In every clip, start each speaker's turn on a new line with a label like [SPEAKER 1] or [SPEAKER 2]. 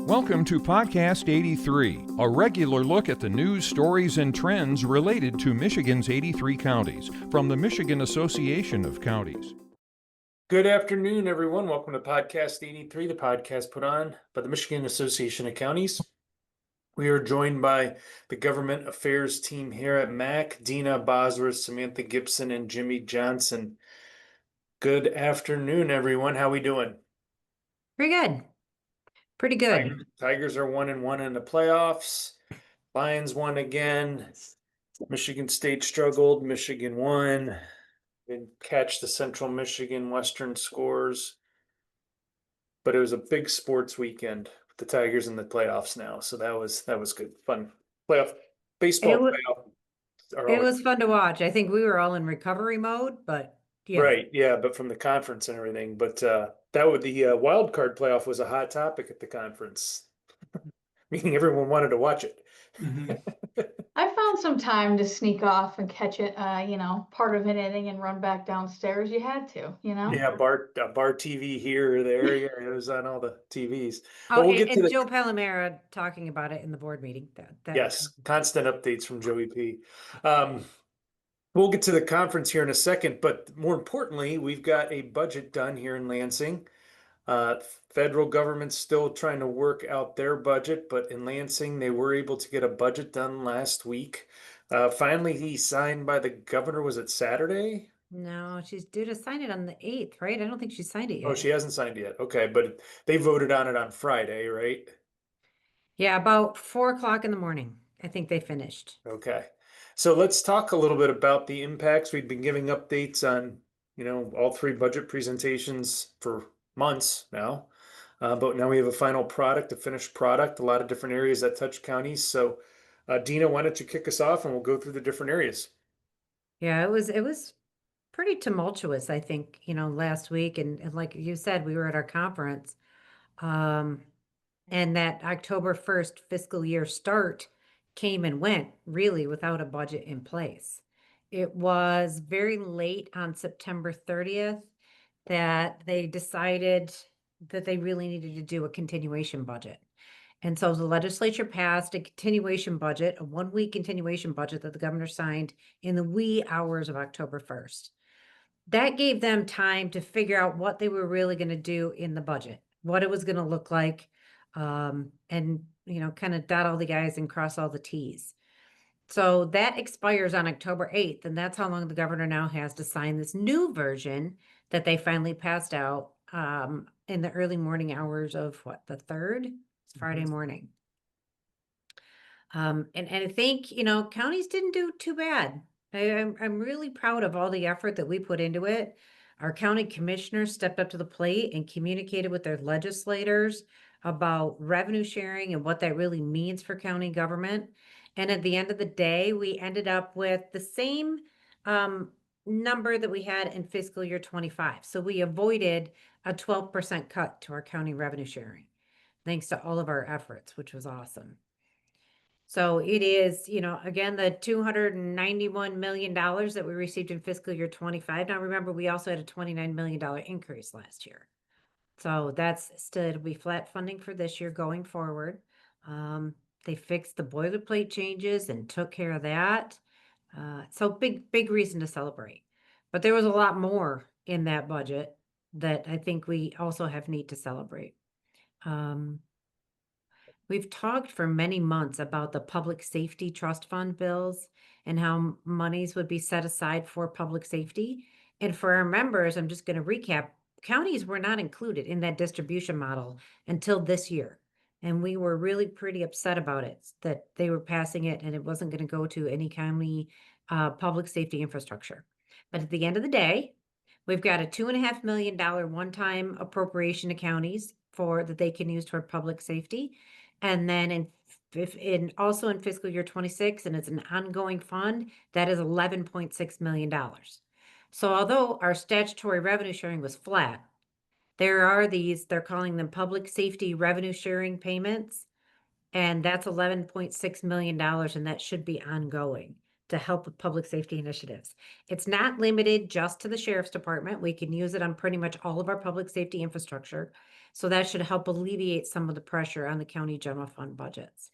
[SPEAKER 1] Welcome to Podcast 83, a regular look at the news, stories, and trends related to Michigan's 83 counties from the Michigan Association of Counties.
[SPEAKER 2] Good afternoon, everyone. Welcome to Podcast 83, the podcast put on by the Michigan Association of Counties. We are joined by the government affairs team here at MAC, Deena Bosworth, Samantha Gibson, and Jimmy Johnson. Good afternoon, everyone. How we doing?
[SPEAKER 3] Pretty good. Pretty good.
[SPEAKER 2] Tigers are 1-1 in the playoffs. Lions won again. Michigan State struggled. Michigan won. Didn't catch the Central Michigan Western scores. But it was a big sports weekend with the Tigers in the playoffs now. So that was good. Fun. Baseball playoff.
[SPEAKER 3] It was fun to watch. I think we were all in recovery mode, but yeah.
[SPEAKER 2] Right, yeah, but from the conference and everything. But the wild card playoff was a hot topic at the conference. Meaning everyone wanted to watch it.
[SPEAKER 4] I found some time to sneak off and catch it, part of an inning and run back downstairs. You had to,
[SPEAKER 2] Yeah, bar TV here or there. Yeah, it was on all the TVs.
[SPEAKER 3] Oh, we'll get to Joe Palomera talking about it in the board meeting.
[SPEAKER 2] Yes, constant updates from Joey P. We'll get to the conference here in a second, but more importantly, we've got a budget done here in Lansing. Federal government's still trying to work out their budget, but in Lansing, they were able to get a budget done last week. Finally, he signed by the governor. Was it Saturday?
[SPEAKER 3] No, she's due to sign it on the 8th, right? I don't think she signed it yet.
[SPEAKER 2] Oh, she hasn't signed it yet. Okay, but they voted on it on Friday, right?
[SPEAKER 3] Yeah, about 4 o'clock in the morning. I think they finished.
[SPEAKER 2] Okay. So let's talk a little bit about the impacts. We've been giving updates on, all three budget presentations for months now. But now we have a final product, a finished product, a lot of different areas that touch counties. So Deena, why don't you kick us off and we'll go through the different areas.
[SPEAKER 3] Yeah, it was pretty tumultuous, I think, last week. And like you said, we were at our conference. And that October 1st fiscal year start came and went really without a budget in place. It was very late on September 30th that they decided that they really needed to do a continuation budget. And so the legislature passed a continuation budget, a 1-week continuation budget that the governor signed in the wee hours of October 1st. That gave them time to figure out what they were really going to do in the budget, what it was going to look like, and, kind of dot all the I's and cross all the T's. So that expires on October 8th, and that's how long the governor now has to sign this new version that they finally passed out in the early morning hours of the 3rd? It's Friday morning. And I think, counties didn't do too bad. I'm really proud of all the effort that we put into it. Our county commissioners stepped up to the plate and communicated with their legislators about revenue sharing and what that really means for county government. And at the end of the day, we ended up with the same number that we had in fiscal year 25. So we avoided a 12% cut to our county revenue sharing, thanks to all of our efforts, which was awesome. So it is, again, the $291 million that we received in fiscal year 25. Now, remember, we also had a $29 million increase last year. So that's still, it'll be flat funding for this year going forward. They fixed the boilerplate changes and took care of that. So big reason to celebrate. But there was a lot more in that budget that I think we also have need to celebrate. We've talked for many months about the public safety trust fund bills and how monies would be set aside for public safety. And for our members, I'm just going to recap, counties were not included in that distribution model until this year. And we were really pretty upset about it, that they were passing it and it wasn't going to go to any county public safety infrastructure. But at the end of the day, we've got a $2.5 million one-time appropriation to counties that they can use toward public safety. And then also in fiscal year 26, and it's an ongoing fund, that is $11.6 million. So although our statutory revenue sharing was flat, there are they're calling them public safety revenue sharing payments, and that's $11.6 million, and that should be ongoing to help with public safety initiatives. It's not limited just to the sheriff's department. We can use it on pretty much all of our public safety infrastructure. So that should help alleviate some of the pressure on the county general fund budgets.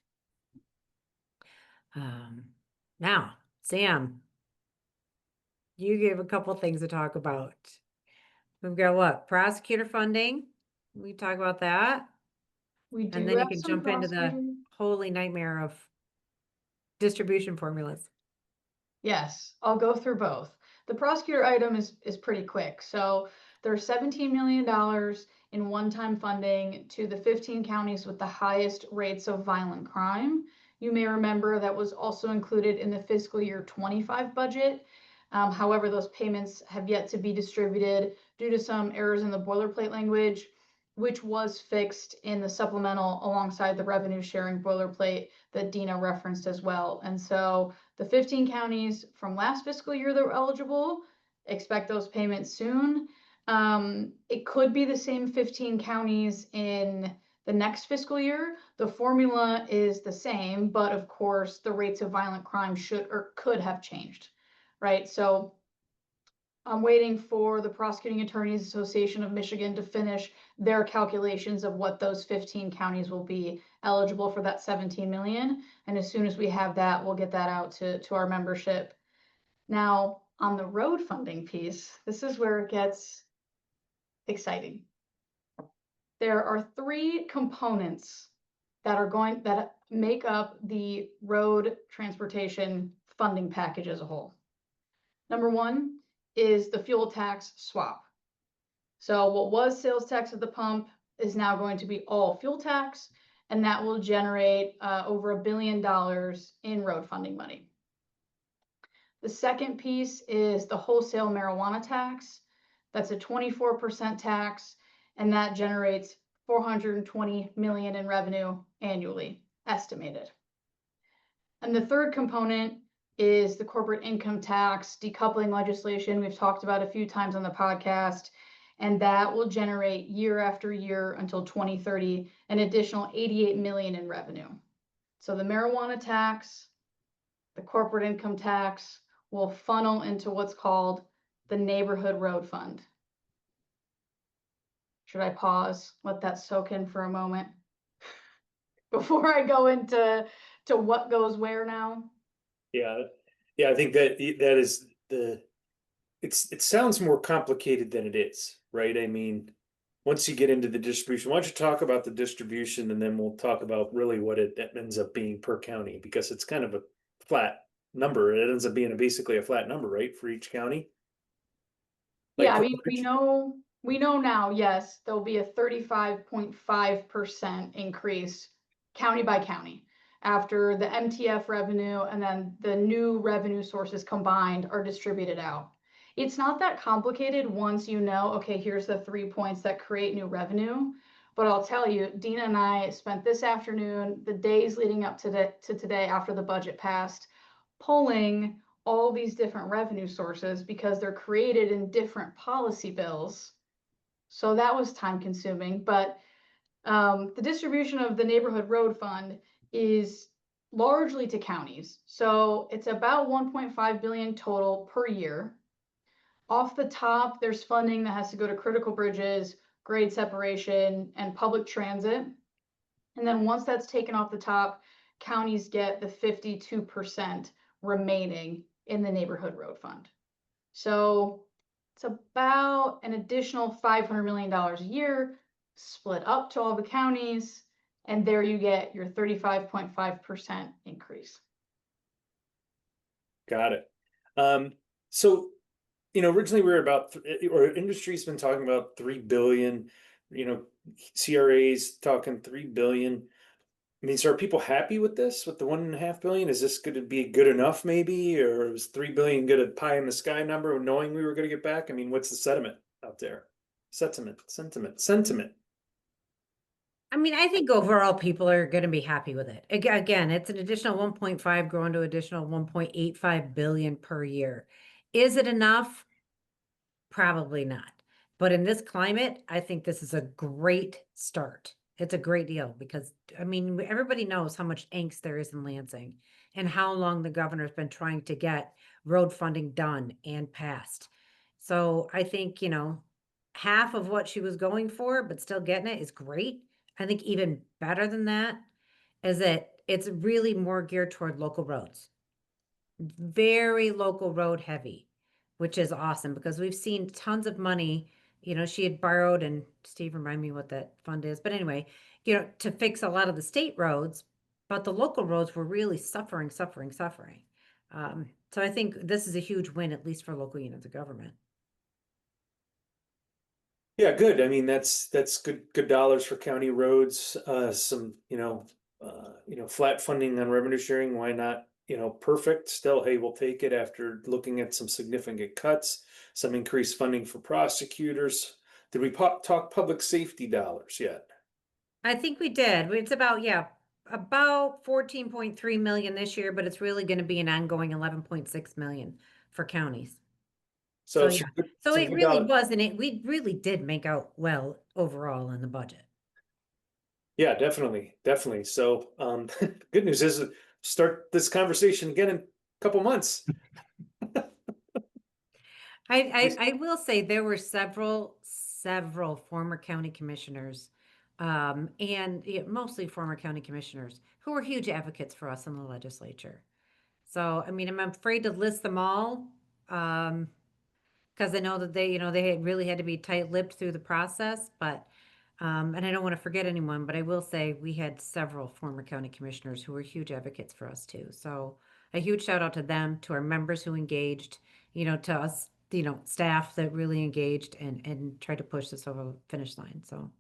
[SPEAKER 3] Now, Sam, you gave a couple things to talk about. We've got what? Prosecutor funding. We talk about that.
[SPEAKER 4] We do
[SPEAKER 3] And then you
[SPEAKER 4] have
[SPEAKER 3] can
[SPEAKER 4] some
[SPEAKER 3] jump into the
[SPEAKER 4] prosecutor-
[SPEAKER 3] holy nightmare of distribution formulas.
[SPEAKER 4] Yes, I'll go through both. The prosecutor item is pretty quick. So there's $17 million in one-time funding to the 15 counties with the highest rates of violent crime. You may remember that was also included in the fiscal year 25 budget. However, those payments have yet to be distributed due to some errors in the boilerplate language, which was fixed in the supplemental alongside the revenue sharing boilerplate that Deena referenced as well. And so the 15 counties from last fiscal year that were eligible, expect those payments soon. It could be the same 15 counties in the next fiscal year. The formula is the same, but of course the rates of violent crime should or could have changed, right? So I'm waiting for the Prosecuting Attorneys Association of Michigan to finish their calculations of what those 15 counties will be eligible for that 17 million. And as soon as we have that, we'll get that out to our membership. Now, on the road funding piece, this is where it gets exciting. There are three components that make up the road transportation funding package as a whole. Number one is the fuel tax swap. So what was sales tax at the pump is now going to be all fuel tax, and that will generate over $1 billion in road funding money. The second piece is the wholesale marijuana tax. That's a 24% tax, and that generates $420 million in revenue annually, estimated. And the third component is the corporate income tax decoupling legislation we've talked about a few times on the podcast, and that will generate year after year until 2030 an additional 88 million in revenue. So the marijuana tax, the corporate income tax will funnel into what's called the neighborhood road fund. Should I pause, let that soak in for a moment before I go into what goes where now?
[SPEAKER 2] Yeah, I think that is it sounds more complicated than it is, right? I mean, once you get into the distribution, why don't you talk about the distribution and then we'll talk about really what it ends up being per county, because it's kind of a flat number. It ends up being basically a flat number, right, for each county?
[SPEAKER 4] Yeah, I
[SPEAKER 2] Like,
[SPEAKER 4] mean, we know now, yes, there'll be a 35.5% increase county by county after the MTF revenue and then the new revenue sources combined are distributed out. It's not that complicated once you know, okay, here's the 3 points that create new revenue. But I'll tell you, Deena and I spent this afternoon, the days leading up to today after the budget passed, pulling all these different revenue sources because they're created in different policy bills. So that was time consuming, but the distribution of the neighborhood road fund is largely to counties. So it's about 1.5 billion total per year. Off the top, there's funding that has to go to critical bridges, grade separation, and public transit. And then once that's taken off the top, counties get the 52% remaining in the neighborhood road fund. So it's about an additional $500 million a year split up to all the counties. And there you get your 35.5% increase.
[SPEAKER 2] got it. So, originally we were about, or industry's been talking about 3 billion, CRA's talking 3 billion. I mean, so are people happy with this, with the 1.5 billion? Is this going to be good enough maybe? Or was 3 billion good at pie in the sky number knowing we were going to get back? I mean, what's the sentiment out there? Sentiment.
[SPEAKER 3] I mean, I think overall people are going to be happy with it. Again, it's an additional 1.5 growing to additional 1.85 billion per year. Is it enough? Probably not. But in this climate, I think this is a great start. It's a great deal because, I mean, everybody knows how much angst there is in Lansing and how long the governor's been trying to get road funding done and passed. So I think, half of what she was going for, but still getting it is great. I think even better than that is that it's really more geared toward local roads. Very local road heavy, which is awesome because we've seen tons of money. She had borrowed, and Steve, remind me what that fund is. But anyway, to fix a lot of the state roads, but the local roads were really suffering, suffering, suffering. So I think this is a huge win, at least for local units of government.
[SPEAKER 2] Yeah, good. I mean, that's good dollars for county roads. Some, flat funding on revenue sharing. Why not? Perfect. Still, hey, we'll take it after looking at some significant cuts, some increased funding for prosecutors. Did we talk public safety dollars yet?
[SPEAKER 3] I think we did. It's about 14.3 million this year, but it's really going to be an ongoing 11.6 million for counties. So yeah, so
[SPEAKER 2] some
[SPEAKER 3] it
[SPEAKER 2] good
[SPEAKER 3] really
[SPEAKER 2] dollars.
[SPEAKER 3] was, and we really did make out well overall in the budget.
[SPEAKER 2] Yeah, definitely, definitely. So, good news is start this conversation again in a couple months.
[SPEAKER 3] I will say there were several former county commissioners, and mostly former county commissioners who were huge advocates for us in the legislature. So, I mean, I'm afraid to list them all, because I know that they really had to be tight-lipped through the process, but, and I don't want to forget anyone, but I will say we had several former county commissioners who were huge advocates for us too. So a huge shout out to them, to our members who engaged, to us, staff that really engaged and tried to push this over the finish line. So.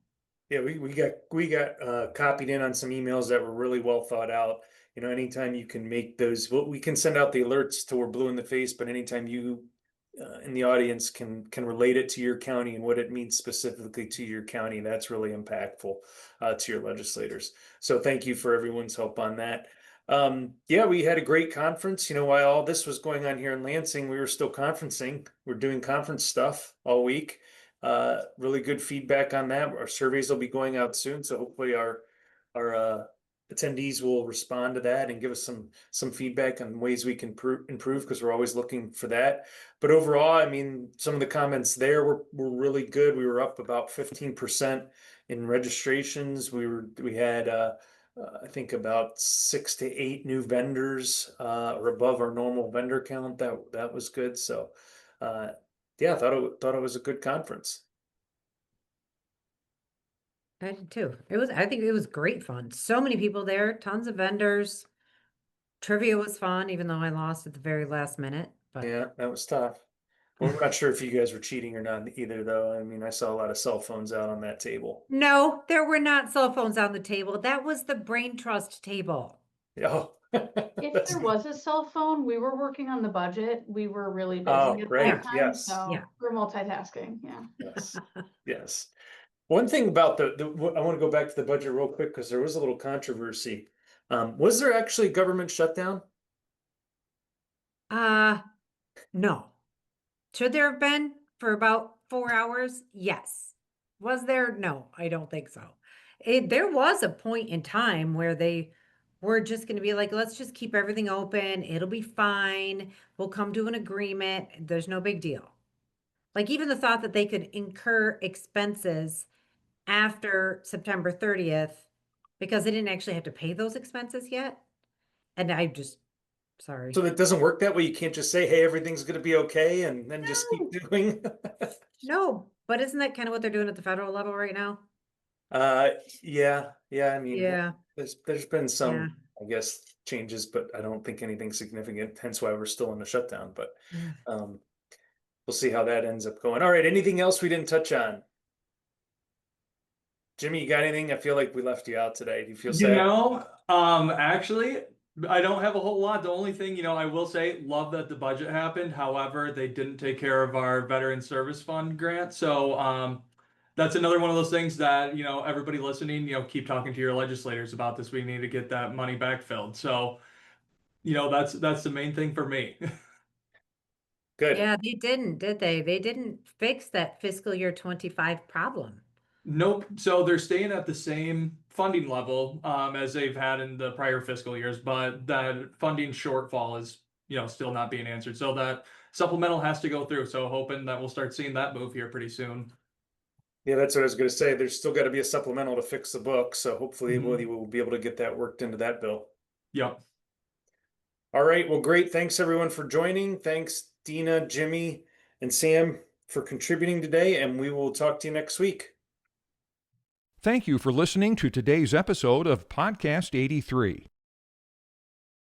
[SPEAKER 2] Yeah, we got copied in on some emails that were really well thought out. Anytime you can make those, well, we can send out the alerts till we're blue in the face, but anytime you in the audience can relate it to your county and what it means specifically to your county, that's really impactful to your legislators. So thank you for everyone's help on that. Yeah, we had a great conference. While all this was going on here in Lansing, we were still conferencing. We're doing conference stuff all week. Really good feedback on that. Our surveys will be going out soon, so hopefully our attendees will respond to that and give us some feedback on ways we can improve, because we're always looking for that. But overall, I mean, some of the comments there were really good. We were up about 15% in registrations. We had I think about 6 to 8 new vendors, or above our normal vendor count. That was good. So yeah, I thought it was a good conference.
[SPEAKER 3] I did too. I think it was great fun. So many people there, tons of vendors. Trivia was fun, even though I lost at the very last minute. But
[SPEAKER 2] Yeah, that was tough. Well, we're not sure if you guys were cheating or not either, though. I mean, I saw a lot of cell phones out on that table.
[SPEAKER 3] no, there were not cell phones on the table. That was the brain trust table.
[SPEAKER 2] Oh,
[SPEAKER 4] If there was a cell phone, we were working on the budget. We were really busy
[SPEAKER 2] Oh,
[SPEAKER 4] at
[SPEAKER 2] right.
[SPEAKER 4] that time,
[SPEAKER 2] Yes.
[SPEAKER 4] so
[SPEAKER 3] Yeah.
[SPEAKER 4] we're multitasking, yeah.
[SPEAKER 2] Yes. Yes. One thing about I want to go back to the budget real quick because there was a little controversy. Was there actually a government shutdown?
[SPEAKER 3] No. Should there have been for about 4 hours? Yes. Was there? No, I don't think so. There was a point in time where they were just going to be like, let's just keep everything open. It'll be fine. We'll come to an agreement. There's no big deal. Like even the thought that they could incur expenses after September 30th because they didn't actually have to pay those expenses yet. And sorry.
[SPEAKER 2] So that doesn't work that way. You can't just say, "Hey, everything's going to be okay," and then just keep doing.
[SPEAKER 3] No, but isn't that kind of what they're doing at the federal level right now?
[SPEAKER 2] Yeah. I mean,
[SPEAKER 3] Yeah.
[SPEAKER 2] there's been
[SPEAKER 3] Yeah.
[SPEAKER 2] some, I guess, changes, but I don't think anything significant. Hence why we're still in a shutdown. But we'll see how that ends up going. All right. Anything else we didn't touch on? Jimmy, you got anything? I feel like we left you out today. Do you feel sad?
[SPEAKER 5] Actually, I don't have a whole lot. The only thing, I will say, love that the budget happened. However, they didn't take care of our Veteran Service Fund grant. So, that's another one of those things that, everybody listening, keep talking to your legislators about this. We need to get that money backfilled. So, that's the main thing for me.
[SPEAKER 2] Good.
[SPEAKER 3] Yeah, they didn't, did they? They didn't fix that fiscal year 25 problem.
[SPEAKER 5] Nope. So they're staying at the same funding level as they've had in the prior fiscal years, but that funding shortfall is, still not being answered. So that supplemental has to go through. So hoping that we'll start seeing that move here pretty soon.
[SPEAKER 2] Yeah, that's what I was gonna say. There's still gotta be a supplemental to fix the book, so hopefully
[SPEAKER 5] Mhm.
[SPEAKER 2] we'll be able to get that worked into that bill.
[SPEAKER 5] Yep.
[SPEAKER 2] All right, well, great. Thanks everyone for joining. Thanks, Deena, Jimmy, and Sam for contributing today, and we will talk to you next week.
[SPEAKER 1] Thank you for listening to today's episode of Podcast 83.